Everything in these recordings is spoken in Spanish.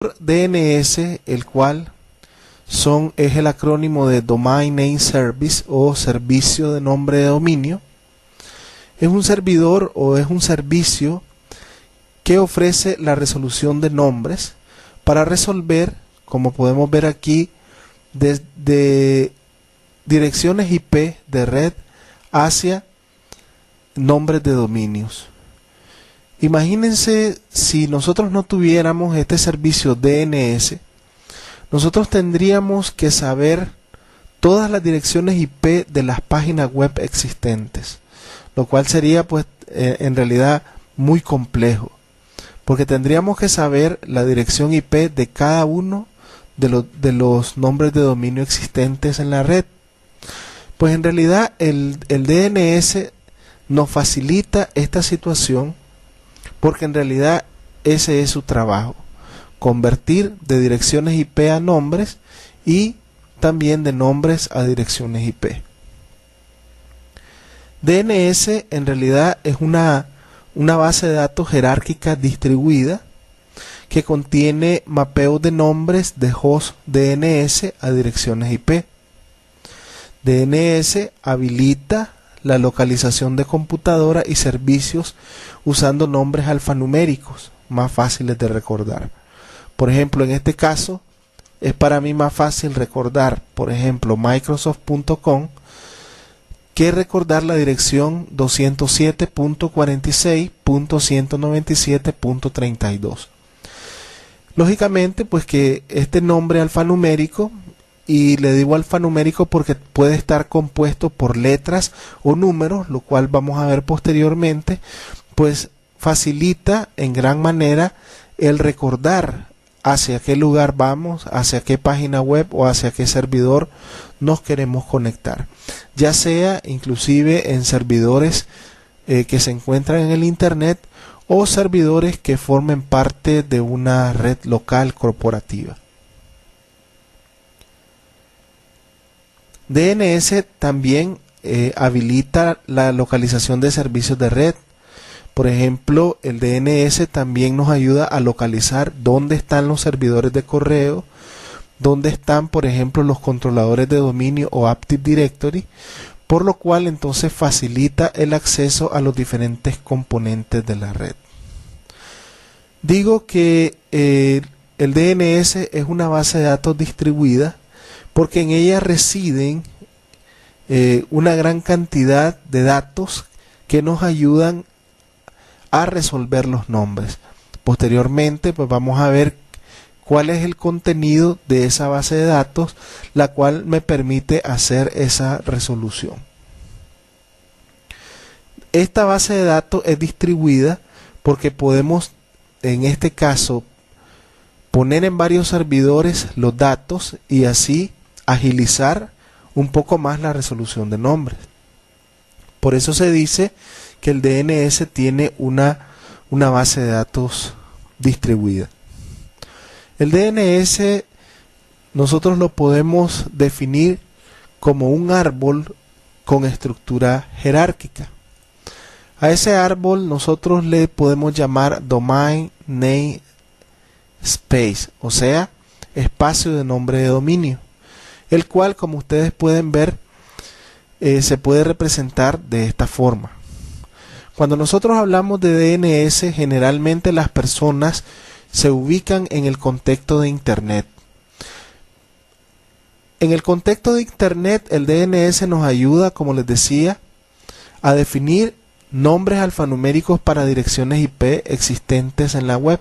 DNS, el cual es el acrónimo de Domain Name Service o servicio de nombre de dominio. Es un servidor o es un servicio que ofrece la resolución de nombres para resolver, como podemos ver aquí, desde direcciones IP de red hacia nombres de dominios. Imagínense si nosotros no tuviéramos este servicio DNS, nosotros tendríamos que saber todas las direcciones IP de las páginas web existentes, lo cual sería pues en realidad muy complejo, porque tendríamos que saber la dirección IP de cada uno de los nombres de dominio existentes en la red. Pues en realidad el DNS nos facilita esta situación, porque en realidad ese es su trabajo: convertir de direcciones IP a nombres y también de nombres a direcciones IP. DNS en realidad es una base de datos jerárquica distribuida que contiene mapeos de nombres de host DNS a direcciones IP. DNS habilita la localización de computadora y servicios usando nombres alfanuméricos más fáciles de recordar. Por ejemplo, en este caso es para mí más fácil recordar, por ejemplo, Microsoft.com que recordar la dirección 207.46.197.32. Lógicamente, pues que este nombre alfanumérico, y le digo alfanumérico porque puede estar compuesto por letras o números, lo cual vamos a ver posteriormente, pues facilita en gran manera el recordar hacia qué lugar vamos, hacia qué página web o hacia qué servidor nos queremos conectar, ya sea inclusive en servidores que se encuentran en el internet o servidores que formen parte de una red local corporativa. DNS también habilita la localización de servicios de red. Por ejemplo, el DNS también nos ayuda a localizar dónde están los servidores de correo, dónde están, por ejemplo, los controladores de dominio o Active Directory, por lo cual entonces facilita el acceso a los diferentes componentes de la red. Digo que el DNS es una base de datos distribuida porque en ella residen una gran cantidad de datos que nos ayudan a resolver los nombres. Posteriormente, pues vamos a ver cuál es el contenido de esa base de datos, la cual me permite hacer esa resolución. Esta base de datos es distribuida porque podemos, en este caso, poner en varios servidores los datos y así agilizar un poco más la resolución de nombres. Por eso se dice que el DNS tiene una base de datos distribuida. El DNS nosotros lo podemos definir como un árbol con estructura jerárquica. A ese árbol nosotros le podemos llamar Domain Name Space, o sea, espacio de nombre de dominio, el cual, como ustedes pueden ver, se puede representar de esta forma. Cuando nosotros hablamos de DNS, generalmente las personas se ubican en el contexto de Internet. En el contexto de Internet, el DNS nos ayuda, como les decía, a definir nombres alfanuméricos para direcciones IP existentes en la web.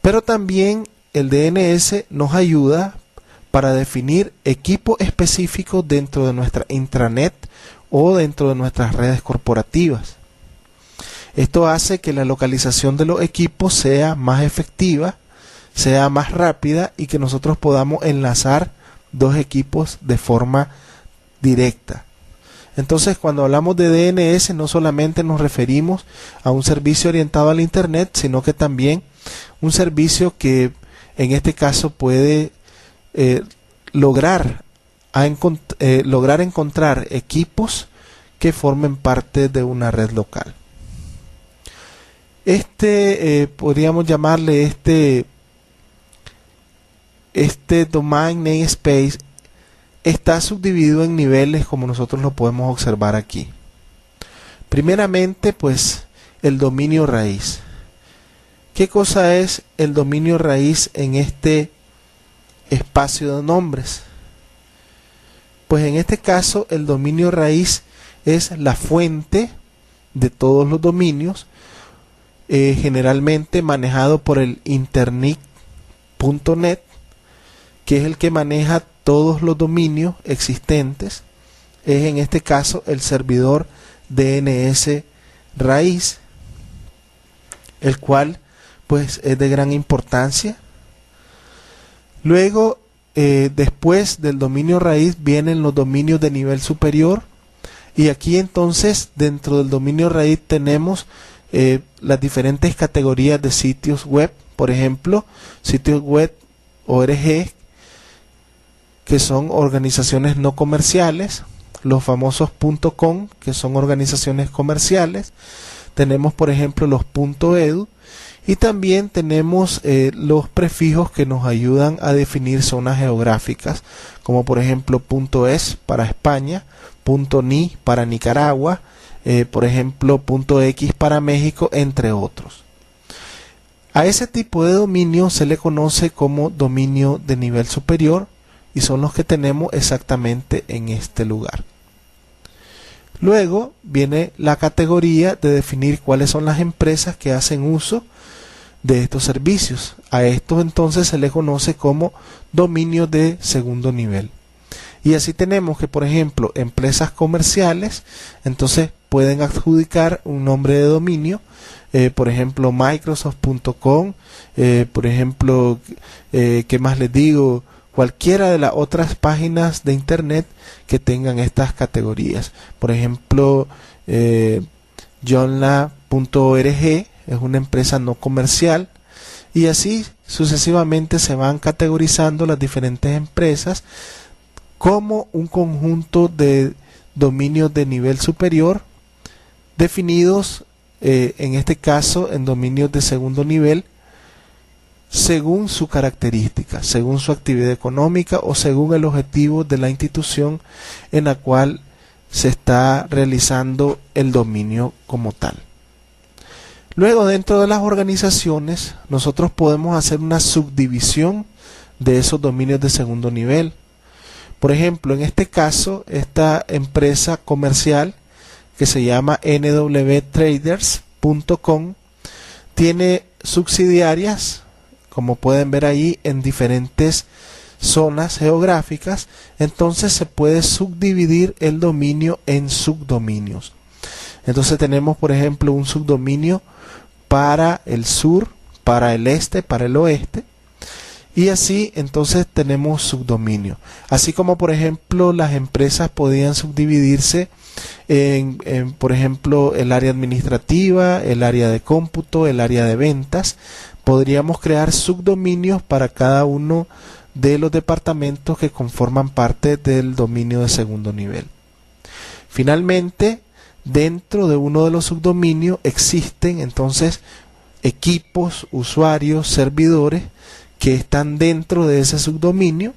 Pero también el DNS nos ayuda para definir equipos específicos dentro de nuestra intranet o dentro de nuestras redes corporativas. Esto hace que la localización de los equipos sea más efectiva, sea más rápida y que nosotros podamos enlazar dos equipos de forma directa. Entonces, cuando hablamos de DNS, no solamente nos referimos a un servicio orientado al Internet, sino que también un servicio que en este caso puede lograr encontrar equipos que formen parte de una red local. Podríamos llamarle este domain namespace está subdividido en niveles, como nosotros lo podemos observar aquí. Primeramente, pues, el dominio raíz. ¿Qué cosa es el dominio raíz en este espacio de nombres? Pues en este caso el dominio raíz es la fuente de todos los dominios, generalmente manejado por el internet.net, que es el que maneja todos los dominios existentes. Es en este caso el servidor DNS raíz, el cual pues es de gran importancia. Luego, después del dominio raíz vienen los dominios de nivel superior, y aquí entonces dentro del dominio raíz tenemos las diferentes categorías de sitios web. Por ejemplo, sitios web ORG, que son organizaciones no comerciales, los famosos .com, que son organizaciones comerciales. Tenemos por ejemplo los .edu, y también tenemos los prefijos que nos ayudan a definir zonas geográficas, como por ejemplo .es para España, .ni para Nicaragua, por ejemplo .x para México, entre otros. A ese tipo de dominio se le conoce como dominio de nivel superior, y son los que tenemos exactamente en este lugar. Luego viene la categoría de definir cuáles son las empresas que hacen uso de estos servicios. A estos entonces se les conoce como dominios de segundo nivel. Y así tenemos que, por ejemplo, empresas comerciales entonces pueden adjudicar un nombre de dominio, por ejemplo Microsoft.com, por ejemplo, ¿qué más les digo? Cualquiera de las otras páginas de internet que tengan estas categorías. Por ejemplo, joomla.org es una empresa no comercial, y así sucesivamente se van categorizando las diferentes empresas como un conjunto de dominios de nivel superior, definidos en este caso en dominios de segundo nivel, según su característica, según su actividad económica o según el objetivo de la institución en la cual se está realizando el dominio como tal. Luego, dentro de las organizaciones, nosotros podemos hacer una subdivisión de esos dominios de segundo nivel. Por ejemplo, en este caso, esta empresa comercial que se llama nwtraders.com tiene subsidiarias, como pueden ver ahí, en diferentes zonas geográficas. Entonces se puede subdividir el dominio en subdominios. Entonces tenemos, por ejemplo, un subdominio para el sur, para el este, para el oeste, y así entonces tenemos subdominio. Así como, por ejemplo, las empresas podían subdividirse en, por ejemplo, el área administrativa, el área de cómputo, el área de ventas. Podríamos crear subdominios para cada uno de los departamentos que conforman parte del dominio de segundo nivel. Finalmente, dentro de uno de los subdominios existen entonces equipos, usuarios, servidores que están dentro de ese subdominio,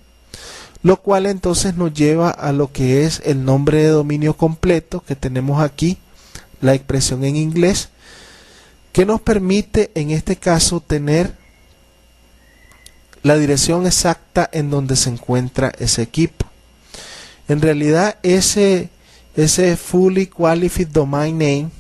lo cual entonces nos lleva a lo que es el nombre de dominio completo, que tenemos aquí la expresión en inglés, que nos permite en este caso tener la dirección exacta en donde se encuentra ese equipo. En realidad ese Fully Qualified Domain Name,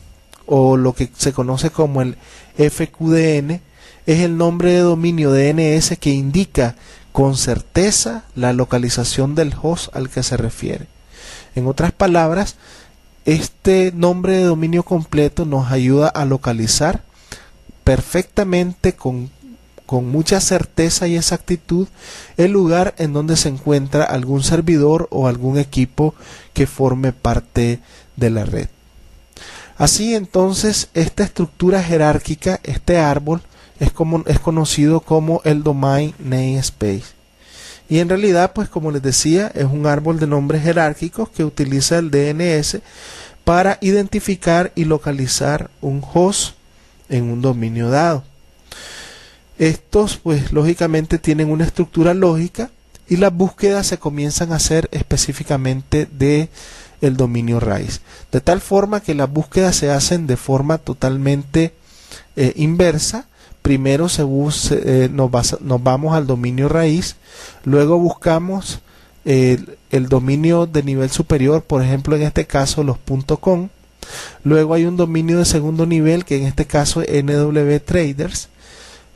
o lo que se conoce como el FQDN, es el nombre de dominio DNS que indica con certeza la localización del host al que se refiere. En otras palabras, este nombre de dominio completo nos ayuda a localizar perfectamente con mucha certeza y exactitud el lugar en donde se encuentra algún servidor o algún equipo que forme parte de la red. Así entonces, esta estructura jerárquica, este árbol, es conocido como el Domain Namespace. Y en realidad, pues como les decía, es un árbol de nombres jerárquicos que utiliza el DNS para identificar y localizar un host en un dominio dado. Estos pues lógicamente tienen una estructura lógica y las búsquedas se comienzan a hacer específicamente de el dominio raíz, de tal forma que las búsquedas se hacen de forma totalmente inversa. Primero nos vamos al dominio raíz, luego buscamos el dominio de nivel superior, por ejemplo en este caso los .com, luego hay un dominio de segundo nivel que en este caso es NW Traders,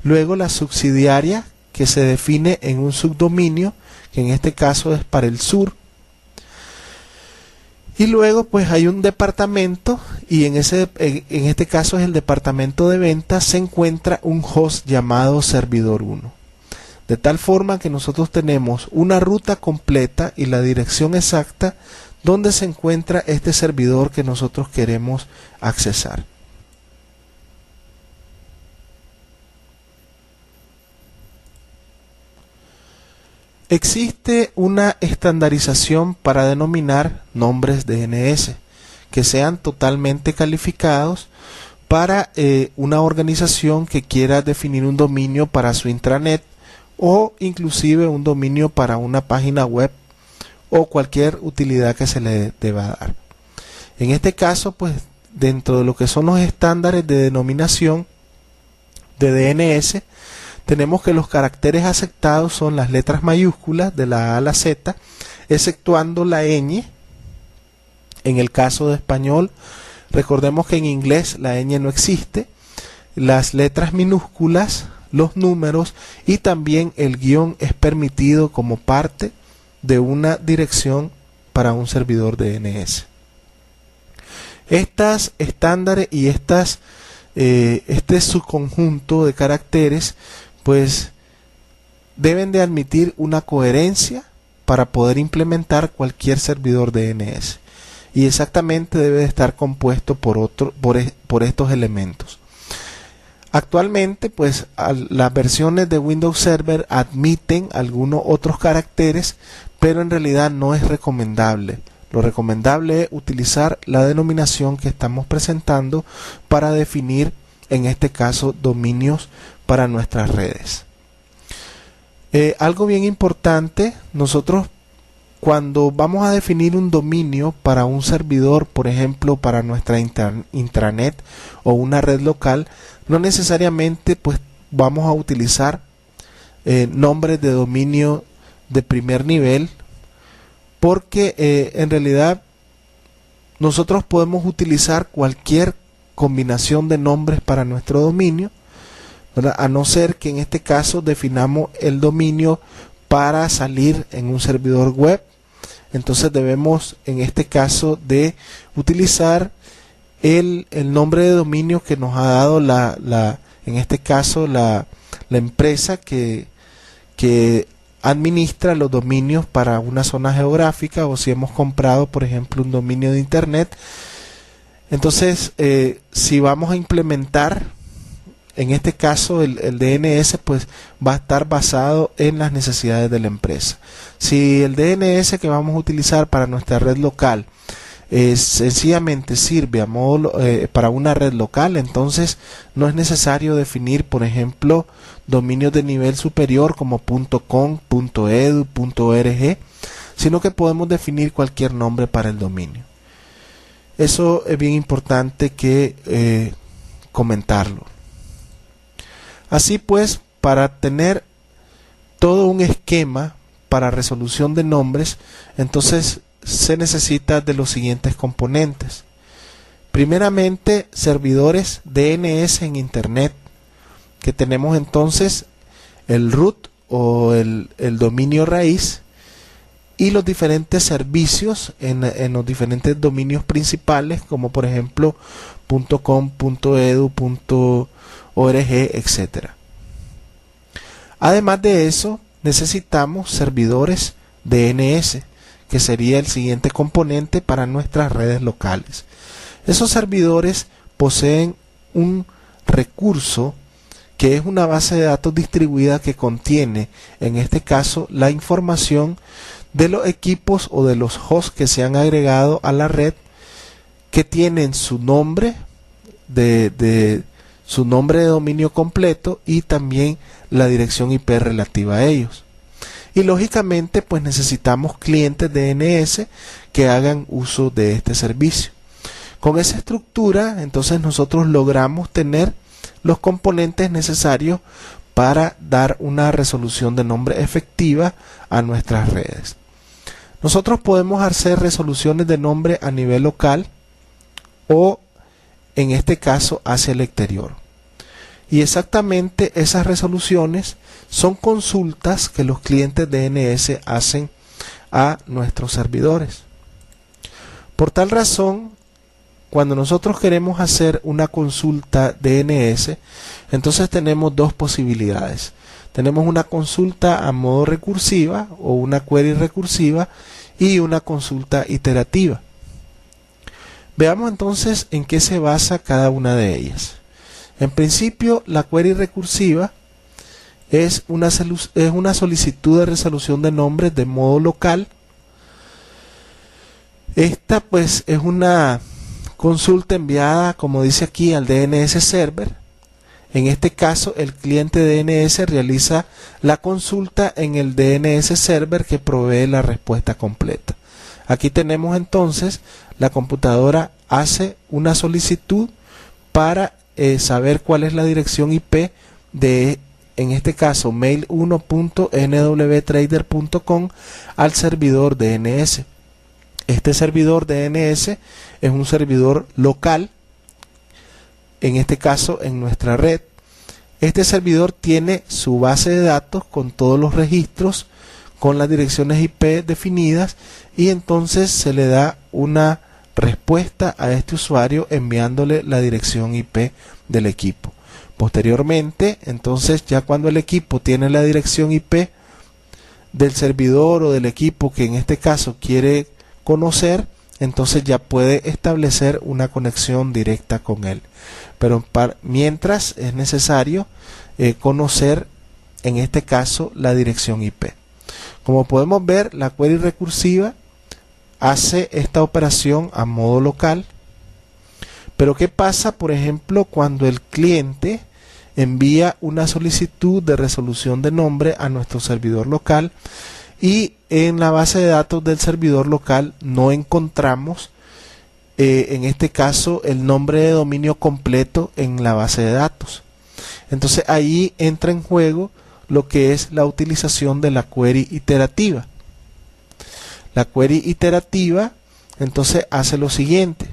luego la subsidiaria que se define en un subdominio que en este caso es para el sur, y luego pues hay un departamento y en este caso es el departamento de ventas, se encuentra un host llamado servidor 1. De tal forma que nosotros tenemos una ruta completa y la dirección exacta donde se encuentra este servidor que nosotros queremos accesar. Existe una estandarización para denominar nombres DNS que sean totalmente calificados para una organización que quiera definir un dominio para su intranet o inclusive un dominio para una página web o cualquier utilidad que se le deba dar. En este caso, pues dentro de lo que son los estándares de denominación de DNS, tenemos que los caracteres aceptados son las letras mayúsculas de la A a la Z, exceptuando la ñ. En el caso de español, recordemos que en inglés la ñ no existe, las letras minúsculas, los números y también el guión es permitido como parte de una dirección para un servidor DNS. Estas estándares y este subconjunto de caracteres pues deben de admitir una coherencia para poder implementar cualquier servidor DNS y exactamente debe de estar compuesto por estos elementos. Actualmente pues las versiones de Windows Server admiten algunos otros caracteres, pero en realidad no es recomendable. Lo recomendable es utilizar la denominación que estamos presentando para definir en este caso dominios para nuestras redes. Algo bien importante, nosotros cuando vamos a definir un dominio para un servidor, por ejemplo para nuestra intranet o una red local, no necesariamente pues vamos a utilizar nombres de dominio de primer nivel, porque en realidad nosotros podemos utilizar cualquier combinación de nombres para nuestro dominio, ¿verdad? A no ser que en este caso definamos el dominio para salir en un servidor web. Entonces debemos en este caso de utilizar el nombre de dominio que nos ha dado en este caso la empresa que administra los dominios para una zona geográfica, o si hemos comprado por ejemplo un dominio de internet. Entonces si vamos a implementar en este caso el DNS pues va a estar basado en las necesidades de la empresa. Si el DNS que vamos a utilizar para nuestra red local sencillamente sirve a modo, para una red local, entonces no es necesario definir por ejemplo dominios de nivel superior como .com, .edu, .org, sino que podemos definir cualquier nombre para el dominio. Eso es bien importante que comentarlo. Así pues, para tener todo un esquema para resolución de nombres, entonces se necesita de los siguientes componentes. Primeramente, servidores DNS en Internet, que tenemos entonces el root o el dominio raíz y los diferentes servicios en los diferentes dominios principales, como por ejemplo .com, .edu, .org, etc. Además de eso, necesitamos servidores DNS, que sería el siguiente componente para nuestras redes locales. Esos servidores poseen un recurso que es una base de datos distribuida que contiene, en este caso, la información de los equipos o de los hosts que se han agregado a la red, que tienen su nombre de su nombre de dominio completo y también la dirección IP relativa a ellos. Y lógicamente pues necesitamos clientes DNS que hagan uso de este servicio. Con esa estructura entonces nosotros logramos tener los componentes necesarios para dar una resolución de nombre efectiva a nuestras redes. Nosotros podemos hacer resoluciones de nombre a nivel local o en este caso hacia el exterior. Y exactamente esas resoluciones son consultas que los clientes DNS hacen a nuestros servidores. Por tal razón, cuando nosotros queremos hacer una consulta DNS, entonces tenemos dos posibilidades. Tenemos una consulta a modo recursiva o una query recursiva y una consulta iterativa. Veamos entonces en qué se basa cada una de ellas. En principio, la query recursiva es una solicitud de resolución de nombres de modo local. Esta pues es una consulta enviada, como dice aquí, al DNS server. En este caso, el cliente DNS realiza la consulta en el DNS server que provee la respuesta completa. Aquí tenemos entonces, la computadora hace una solicitud para saber cuál es la dirección IP de, en este caso, mail1.nwtrader.com al servidor DNS. Este servidor DNS es un servidor local, en este caso en nuestra red. Este servidor tiene su base de datos con todos los registros, con las direcciones IP definidas, y entonces se le da una respuesta a este usuario enviándole la dirección IP del equipo. Posteriormente, entonces ya cuando el equipo tiene la dirección IP del servidor o del equipo que en este caso quiere conocer, entonces ya puede establecer una conexión directa con él. Pero mientras es necesario conocer en este caso la dirección IP. Como podemos ver, la query recursiva hace esta operación a modo local. Pero ¿qué pasa, por ejemplo, cuando el cliente envía una solicitud de resolución de nombre a nuestro servidor local y en la base de datos del servidor local no encontramos en este caso el nombre de dominio completo en la base de datos? Entonces ahí entra en juego lo que es la utilización de la query iterativa. La query iterativa entonces hace lo siguiente.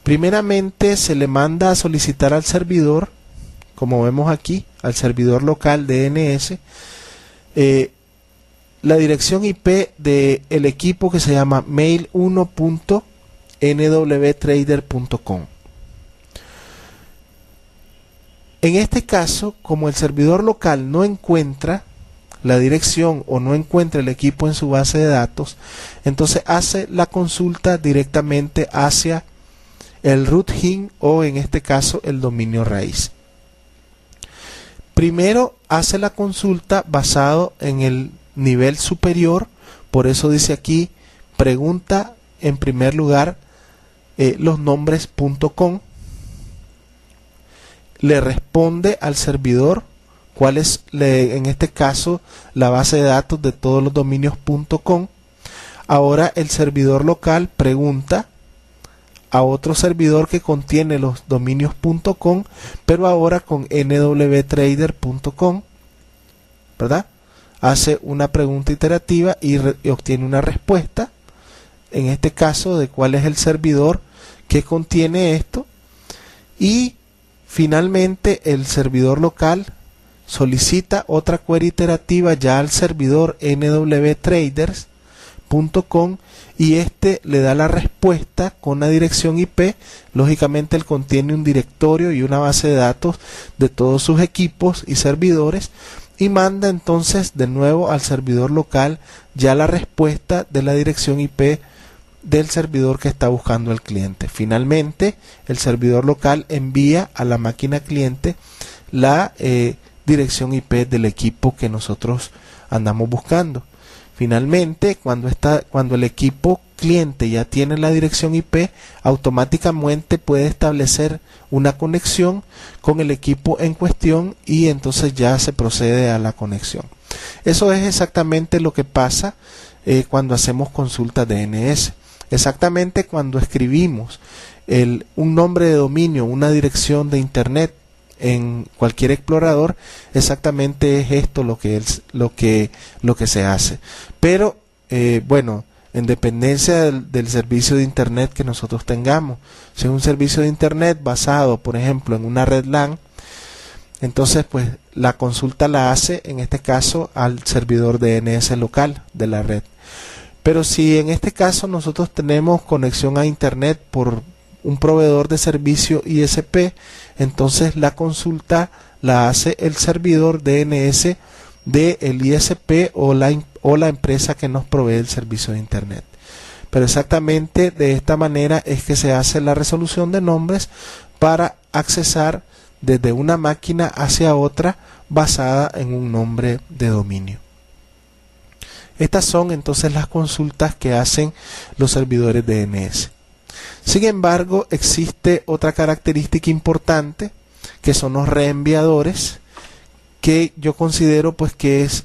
Primeramente se le manda a solicitar al servidor, como vemos aquí, al servidor local DNS, la dirección IP del equipo que se llama mail1.nwtrader.com. En este caso, como el servidor local no encuentra la dirección o no encuentra el equipo en su base de datos, entonces hace la consulta directamente hacia el root hint o en este caso el dominio raíz. Primero hace la consulta basado en el nivel superior, por eso dice aquí, pregunta en primer lugar los nombres.com. Le responde al servidor cuál es en este caso la base de datos de todos los dominios.com. Ahora el servidor local pregunta a otro servidor que contiene los dominios.com, pero ahora con nwtrader.com, ¿verdad? Hace una pregunta iterativa y obtiene una respuesta, en este caso de cuál es el servidor que contiene esto, y finalmente el servidor local solicita otra query iterativa ya al servidor nwtraders.com y este le da la respuesta con la dirección IP. Lógicamente él contiene un directorio y una base de datos de todos sus equipos y servidores, y manda entonces de nuevo al servidor local ya la respuesta de la dirección IP del servidor que está buscando el cliente. Finalmente el servidor local envía a la máquina cliente la dirección IP del equipo que nosotros andamos buscando. Finalmente, cuando el equipo cliente ya tiene la dirección IP, automáticamente puede establecer una conexión con el equipo en cuestión y entonces ya se procede a la conexión. Eso es exactamente lo que pasa cuando hacemos consultas DNS. Exactamente cuando escribimos un nombre de dominio, una dirección de internet en cualquier explorador, exactamente es esto lo que se hace. Pero bueno, en dependencia del servicio de internet que nosotros tengamos. Si es un servicio de internet basado, por ejemplo, en una red LAN, entonces pues la consulta la hace en este caso al servidor DNS local de la red. Pero si en este caso nosotros tenemos conexión a internet por un proveedor de servicio ISP, entonces la consulta la hace el servidor DNS del ISP o la empresa que nos provee el servicio de internet. Pero exactamente de esta manera es que se hace la resolución de nombres para accesar desde una máquina hacia otra basada en un nombre de dominio. Estas son entonces las consultas que hacen los servidores DNS. Sin embargo, existe otra característica importante que son los reenviadores, que yo considero pues que es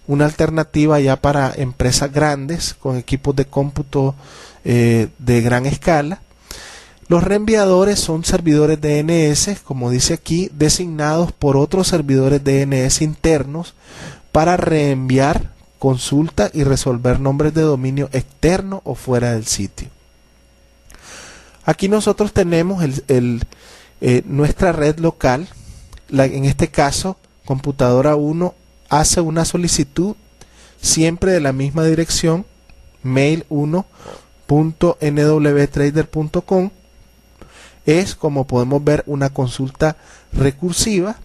una alternativa ya para empresas grandes con equipos de cómputo de gran escala. Los reenviadores son servidores DNS, como dice aquí, designados por otros servidores DNS internos para reenviar consultas y resolver nombres de dominio externo o fuera del sitio. Aquí nosotros tenemos nuestra red local. En este caso, computadora 1 hace una solicitud siempre de la misma dirección, mail1.nwtrader.com. Es, como podemos ver, una consulta recursiva.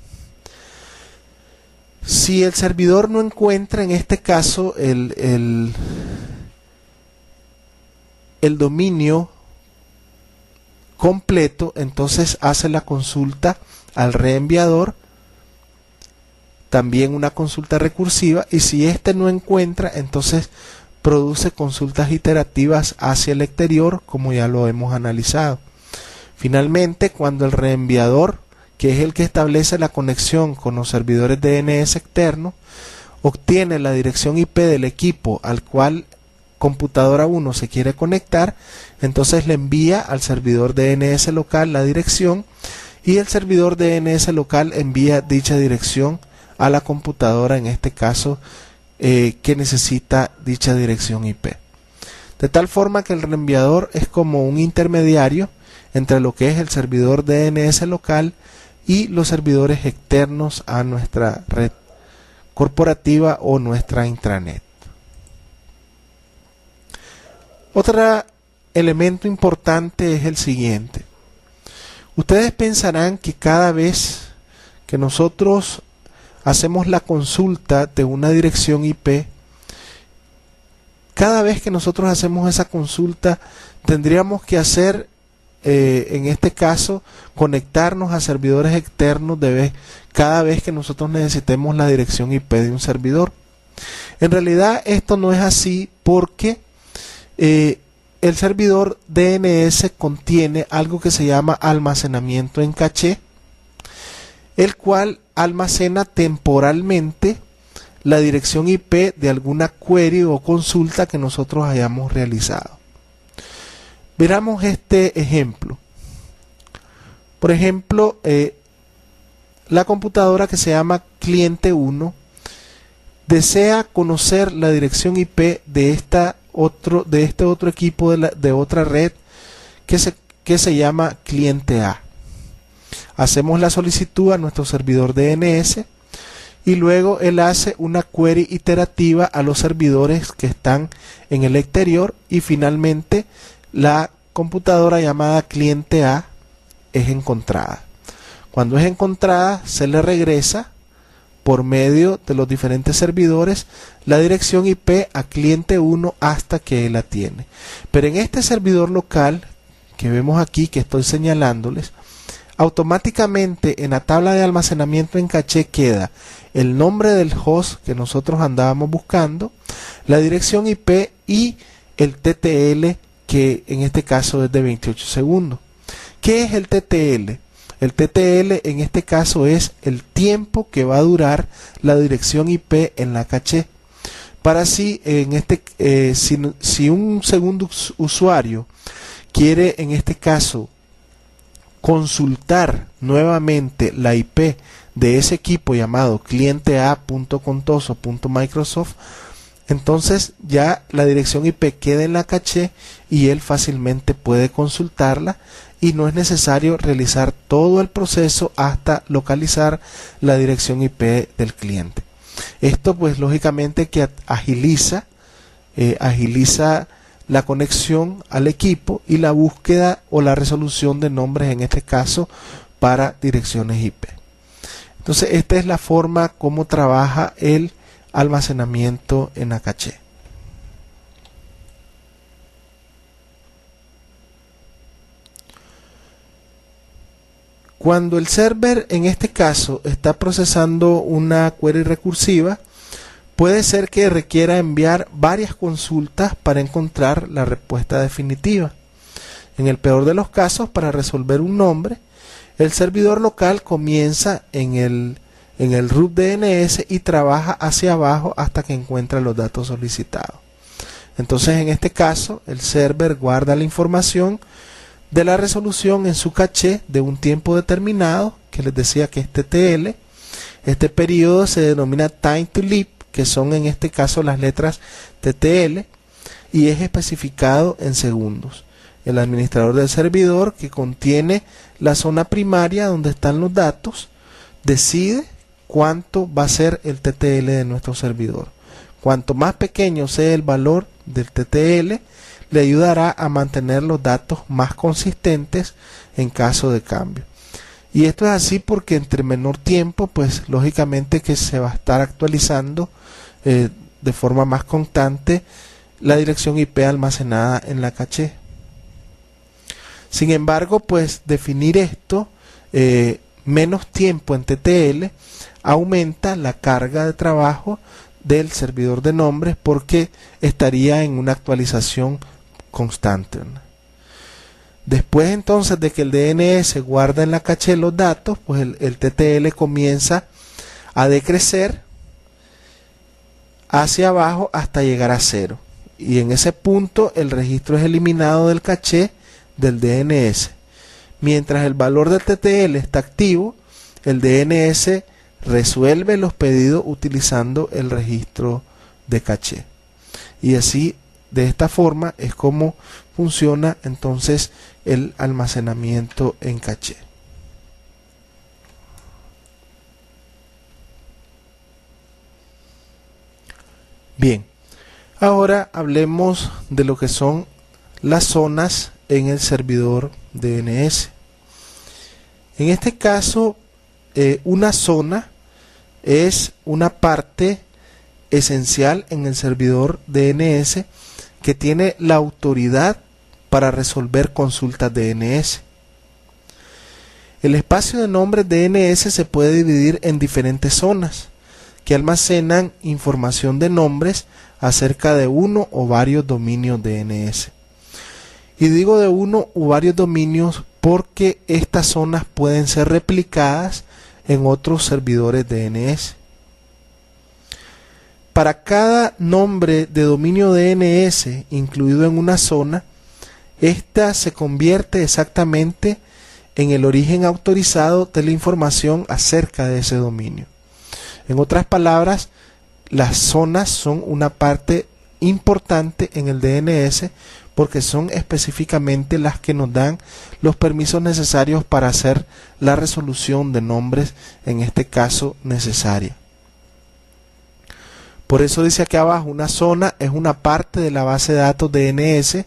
Si el servidor no encuentra en este caso el dominio completo, entonces hace la consulta al reenviador, también una consulta recursiva, y si éste no encuentra, entonces produce consultas iterativas hacia el exterior, como ya lo hemos analizado. Finalmente, cuando el reenviador, que es el que establece la conexión con los servidores DNS externos, obtiene la dirección IP del equipo al cual computadora 1 se quiere conectar, entonces le envía al servidor DNS local la dirección y el servidor DNS local envía dicha dirección a la computadora, en este caso, que necesita dicha dirección IP. De tal forma que el reenviador es como un intermediario entre lo que es el servidor DNS local y los servidores externos a nuestra red corporativa o nuestra intranet. Otro elemento importante es el siguiente. Ustedes pensarán que cada vez que nosotros hacemos la consulta de una dirección IP, cada vez que nosotros hacemos esa consulta tendríamos que hacer, en este caso, conectarnos a servidores externos cada vez que nosotros necesitemos la dirección IP de un servidor. En realidad esto no es así, porque el servidor DNS contiene algo que se llama almacenamiento en caché, el cual almacena temporalmente la dirección IP de alguna query o consulta que nosotros hayamos realizado. Veamos este ejemplo. Por ejemplo, la computadora que se llama cliente 1 desea conocer la dirección IP de este otro equipo de otra red que se llama cliente A. Hacemos la solicitud a nuestro servidor DNS y luego él hace una query iterativa a los servidores que están en el exterior y finalmente la computadora llamada cliente A es encontrada. Cuando es encontrada, se le regresa por medio de los diferentes servidores la dirección IP a cliente 1 hasta que él la tiene. Pero en este servidor local que vemos aquí, que estoy señalándoles, automáticamente en la tabla de almacenamiento en caché queda el nombre del host que nosotros andábamos buscando, la dirección IP y el TTL, que en este caso es de 28 segundos. ¿Qué es el TTL? El TTL en este caso es el tiempo que va a durar la dirección IP en la caché. Para así, si un segundo usuario quiere en este caso consultar nuevamente la IP de ese equipo llamado clientea.contoso.microsoft, entonces ya la dirección IP queda en la caché y él fácilmente puede consultarla y no es necesario realizar todo el proceso hasta localizar la dirección IP del cliente. Esto pues lógicamente que agiliza la conexión al equipo y la búsqueda o la resolución de nombres, en este caso para direcciones IP. Entonces esta es la forma como trabaja el almacenamiento en la caché. Cuando el server en este caso está procesando una query recursiva, puede ser que requiera enviar varias consultas para encontrar la respuesta definitiva. En el peor de los casos, para resolver un nombre, el servidor local comienza en el root DNS y trabaja hacia abajo hasta que encuentra los datos solicitados. Entonces, en este caso, el server guarda la información de la resolución en su caché de un tiempo determinado, que les decía que es TTL. Este periodo se denomina Time to Leap, que son en este caso las letras TTL, y es especificado en segundos. El administrador del servidor, que contiene la zona primaria donde están los datos, decide cuánto va a ser el TTL de nuestro servidor. Cuanto más pequeño sea el valor del TTL, le ayudará a mantener los datos más consistentes en caso de cambio. Y esto es así porque entre menor tiempo, pues lógicamente que se va a estar actualizando de forma más constante la dirección IP almacenada en la caché. Sin embargo, pues definir esto, menos tiempo en TTL, aumenta la carga de trabajo del servidor de nombres porque estaría en una actualización constante. Después entonces de que el DNS guarda en la caché los datos, pues el TTL comienza a decrecer hacia abajo hasta llegar a 0. Y en ese punto el registro es eliminado del caché del DNS. Mientras el valor del TTL está activo, el DNS resuelve los pedidos utilizando el registro de caché. Y así, de esta forma, es como funciona entonces el almacenamiento en caché. Bien, ahora hablemos de lo que son las zonas en el servidor DNS. En este caso, una zona es una parte esencial en el servidor DNS que tiene la autoridad para resolver consultas DNS. El espacio de nombres DNS se puede dividir en diferentes zonas que almacenan información de nombres acerca de uno o varios dominios DNS. Y digo de uno o varios dominios porque estas zonas pueden ser replicadas en otros servidores DNS. Para cada nombre de dominio DNS incluido en una zona, esta se convierte exactamente en el origen autorizado de la información acerca de ese dominio. En otras palabras, las zonas son una parte importante en el DNS porque son específicamente las que nos dan los permisos necesarios para hacer la resolución de nombres, en este caso necesaria. Por eso dice aquí abajo, una zona es una parte de la base de datos DNS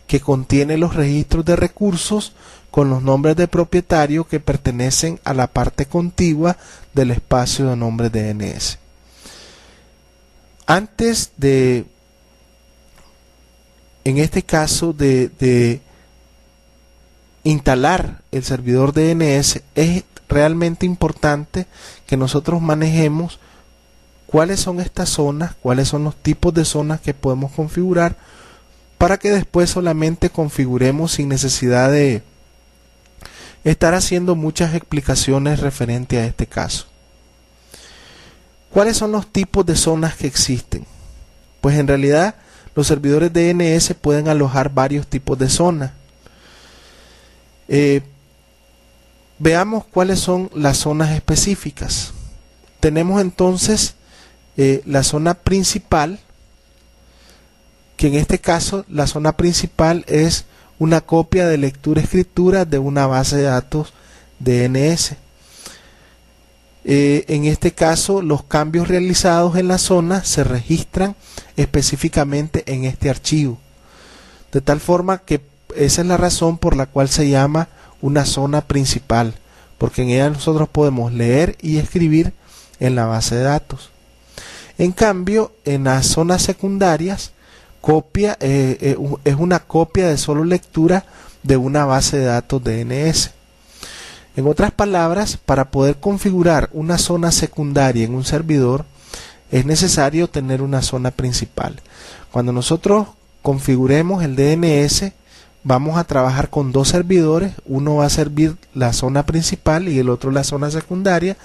que contiene los registros de recursos con los nombres de propietario que pertenecen a la parte contigua del espacio de nombres DNS. Antes de, en este caso, de instalar el servidor DNS, es realmente importante que nosotros manejemos cuáles son estas zonas, cuáles son los tipos de zonas que podemos configurar, para que después solamente configuremos sin necesidad de estar haciendo muchas explicaciones referente a este caso. ¿Cuáles son los tipos de zonas que existen? Pues en realidad los servidores DNS pueden alojar varios tipos de zonas. Veamos cuáles son las zonas específicas. Tenemos entonces la zona principal, que en este caso la zona principal es una copia de lectura-escritura de una base de datos DNS. En este caso los cambios realizados en la zona se registran específicamente en este archivo, de tal forma que esa es la razón por la cual se llama una zona principal, porque en ella nosotros podemos leer y escribir en la base de datos. En cambio, en las zonas secundarias, es una copia de solo lectura de una base de datos DNS. En otras palabras, para poder configurar una zona secundaria en un servidor, es necesario tener una zona principal. Cuando nosotros configuremos el DNS, vamos a trabajar con dos servidores. Uno va a servir la zona principal y el otro la zona secundaria,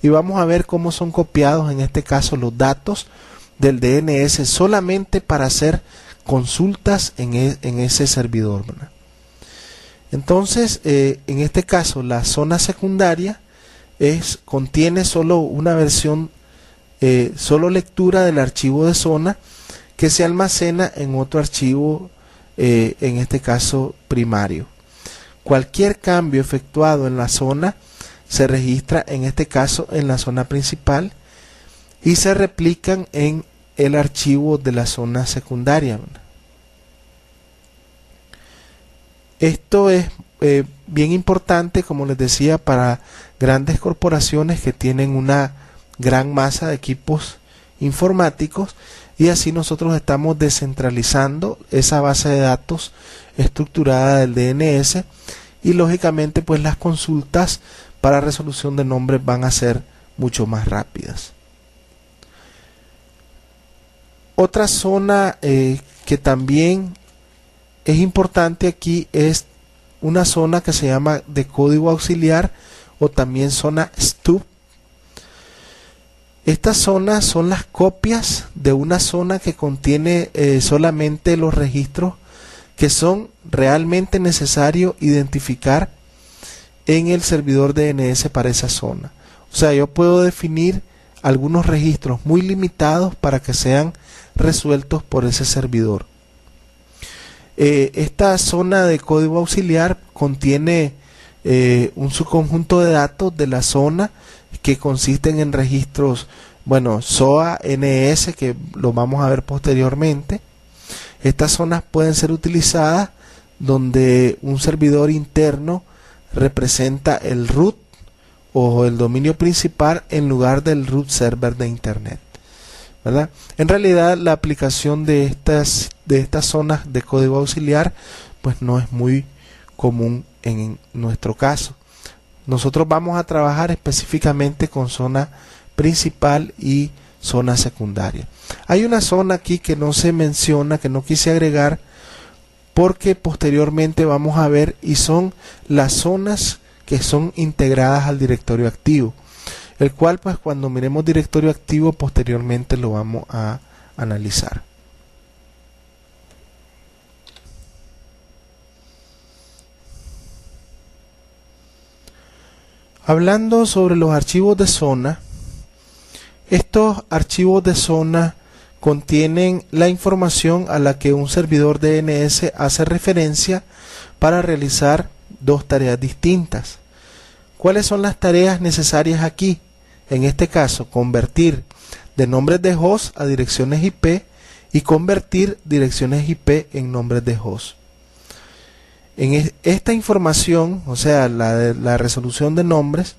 y vamos a ver cómo son copiados en este caso los datos del DNS solamente para hacer consultas en ese servidor, ¿verdad? Entonces, en este caso, la zona secundaria contiene solo una versión, solo lectura del archivo de zona, que se almacena en otro archivo, en este caso primario. Cualquier cambio efectuado en la zona se registra, en este caso, en la zona principal y se replican en el archivo de la zona secundaria, ¿verdad? Esto es bien importante, como les decía, para grandes corporaciones que tienen una gran masa de equipos informáticos, y así nosotros estamos descentralizando esa base de datos estructurada del DNS, y lógicamente pues las consultas para resolución de nombres van a ser mucho más rápidas. Otra zona que también es importante aquí es una zona que se llama de código auxiliar, o también zona stub. Estas zonas son las copias de una zona que contiene solamente los registros que son realmente necesarios identificar en el servidor DNS para esa zona. O sea, yo puedo definir algunos registros muy limitados para que sean resueltos por ese servidor. Esta zona de código auxiliar contiene un subconjunto de datos de la zona que consisten en registros, bueno, SOA, NS, que lo vamos a ver posteriormente. Estas zonas pueden ser utilizadas donde un servidor interno representa el root o el dominio principal en lugar del root server de internet, ¿verdad? En realidad la aplicación de estas zonas de código auxiliar pues no es muy común en nuestro caso. Nosotros vamos a trabajar específicamente con zona principal y zona secundaria. Hay una zona aquí que no se menciona, que no quise agregar porque posteriormente vamos a ver, y son las zonas que son integradas al directorio activo, el cual pues cuando miremos directorio activo posteriormente lo vamos a analizar. Hablando sobre los archivos de zona, estos archivos de zona contienen la información a la que un servidor DNS hace referencia para realizar dos tareas distintas. ¿Cuáles son las tareas necesarias aquí? En este caso, convertir de nombres de host a direcciones IP y convertir direcciones IP en nombres de host. En esta información, o sea, la resolución de nombres,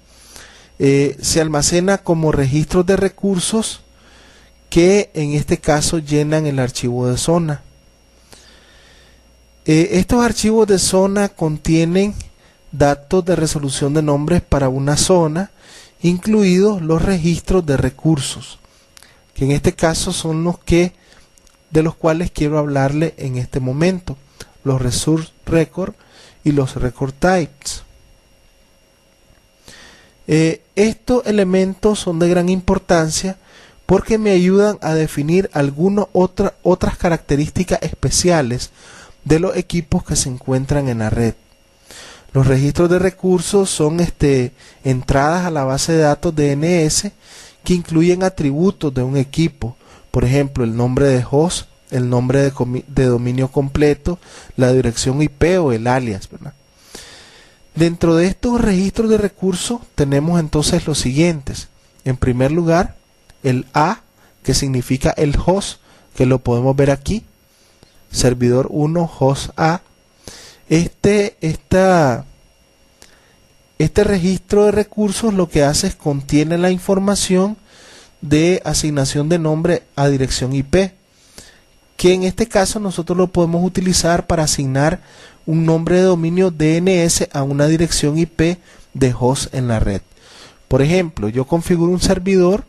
se almacena como registros de recursos que en este caso llenan el archivo de zona. Estos archivos de zona contienen datos de resolución de nombres para una zona, incluidos los registros de recursos. que en este caso son de los cuales quiero hablarle en este momento, los resource record y los record types. Estos elementos son de gran importancia porque me ayudan a definir algunas otras características especiales de los equipos que se encuentran en la red. Los registros de recursos son entradas a la base de datos DNS que incluyen atributos de un equipo, por ejemplo el nombre de host, el nombre de dominio completo, la dirección IP o el alias, ¿verdad? Dentro de estos registros de recursos tenemos entonces los siguientes. En primer lugar, el A, que significa el host, que lo podemos ver aquí, servidor 1 host A. Este registro de recursos lo que hace es contiene la información de asignación de nombre a dirección IP, que en este caso nosotros lo podemos utilizar para asignar un nombre de dominio DNS a una dirección IP de host en la red. Por ejemplo, yo configuro un servidor,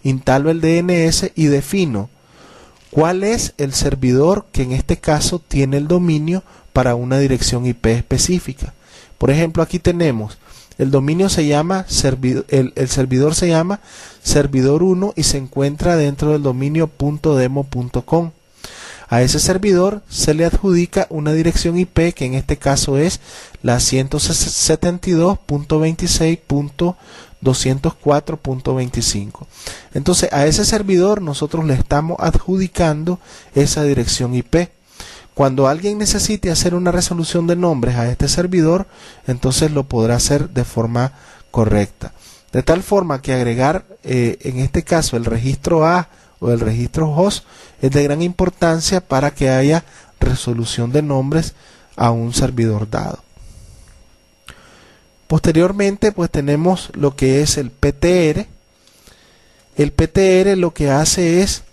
instalo el DNS y defino cuál es el servidor que en este caso tiene el dominio para una dirección IP específica. Por ejemplo, aquí tenemos el dominio se llama el servidor se llama servidor 1 y se encuentra dentro del dominio .demo.com. A ese servidor se le adjudica una dirección IP que en este caso es la 172.26.204.25. Entonces a ese servidor nosotros le estamos adjudicando esa dirección IP. Cuando alguien necesite hacer una resolución de nombres a este servidor, entonces lo podrá hacer de forma correcta. De tal forma que agregar en este caso el registro A o el registro host es de gran importancia para que haya resolución de nombres a un servidor dado. Posteriormente pues tenemos lo que es el PTR. El PTR lo que hace es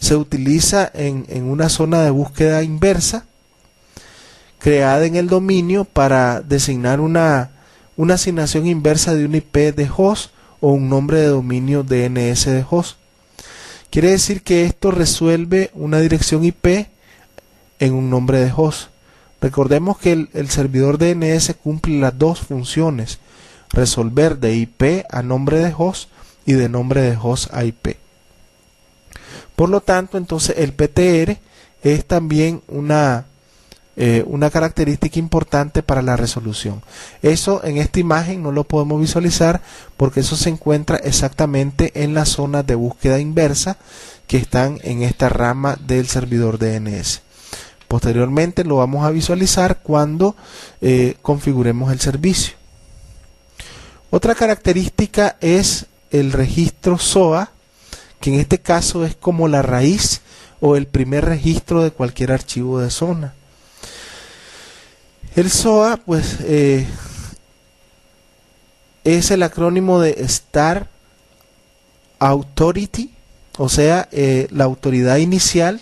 se utiliza en una zona de búsqueda inversa creada en el dominio para designar una asignación inversa de un IP de host o un nombre de dominio DNS de host. Quiere decir que esto resuelve una dirección IP en un nombre de host. Recordemos que el servidor DNS cumple las dos funciones: resolver de IP a nombre de host y de nombre de host a IP. Por lo tanto, entonces el PTR es también una característica importante para la resolución. Eso en esta imagen no lo podemos visualizar porque eso se encuentra exactamente en las zonas de búsqueda inversa que están en esta rama del servidor DNS. Posteriormente lo vamos a visualizar cuando configuremos el servicio. Otra característica es el registro SOA, que en este caso es como la raíz o el primer registro de cualquier archivo de zona. El SOA pues es el acrónimo de Start Authority, o sea, la autoridad inicial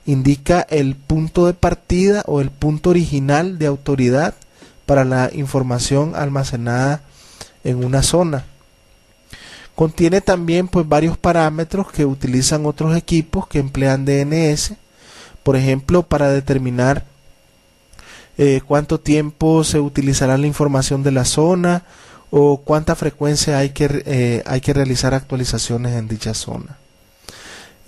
indica el punto de partida o el punto original de autoridad para la información almacenada en una zona. Contiene también pues varios parámetros que utilizan otros equipos que emplean DNS, por ejemplo, para determinar cuánto tiempo se utilizará la información de la zona o cuánta frecuencia hay que realizar actualizaciones en dicha zona.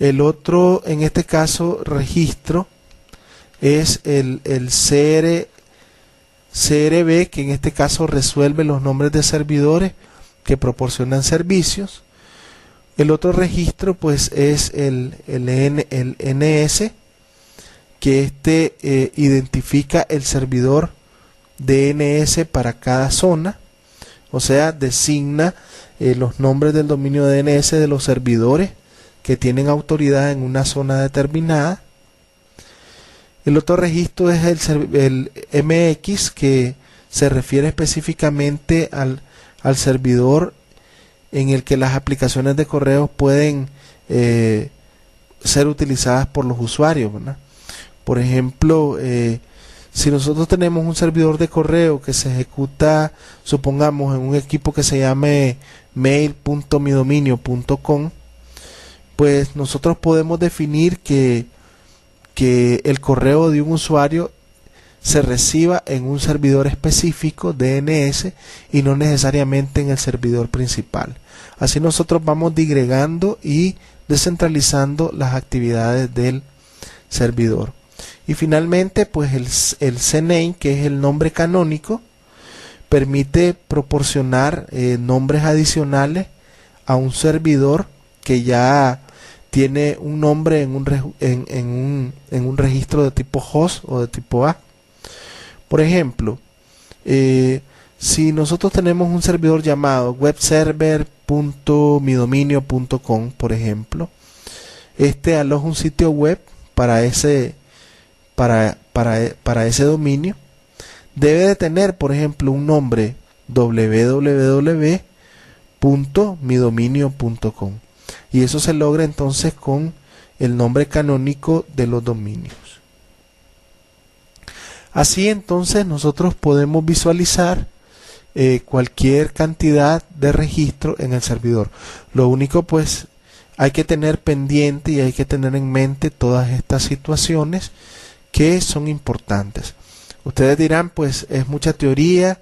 El otro, en este caso, registro es el CRB, que en este caso resuelve los nombres de servidores que proporcionan servicios. El otro registro pues es el NS, que identifica el servidor DNS para cada zona, o sea, designa los nombres del dominio DNS de los servidores que tienen autoridad en una zona determinada. El otro registro es el MX, que se refiere específicamente al servidor en el que las aplicaciones de correo pueden ser utilizadas por los usuarios, ¿verdad? Por ejemplo, Si nosotros tenemos un servidor de correo que se ejecuta, supongamos, en un equipo que se llame mail.midominio.com, pues nosotros podemos definir que el correo de un usuario se reciba en un servidor específico DNS y no necesariamente en el servidor principal. Así nosotros vamos digregando y descentralizando las actividades del servidor. Y finalmente, pues el CNAME, que es el nombre canónico, permite proporcionar nombres adicionales a un servidor que ya tiene un nombre en un registro de tipo host o de tipo A. Por ejemplo, si nosotros tenemos un servidor llamado webserver.midominio.com, por ejemplo, este aloja un sitio web para ese dominio. Debe de tener, por ejemplo, un nombre www.midominio.com, y eso se logra entonces con el nombre canónico de los dominios. Así entonces nosotros podemos visualizar cualquier cantidad de registro en el servidor. Lo único, pues, hay que tener pendiente y hay que tener en mente todas estas situaciones que son importantes. Ustedes dirán, pues es mucha teoría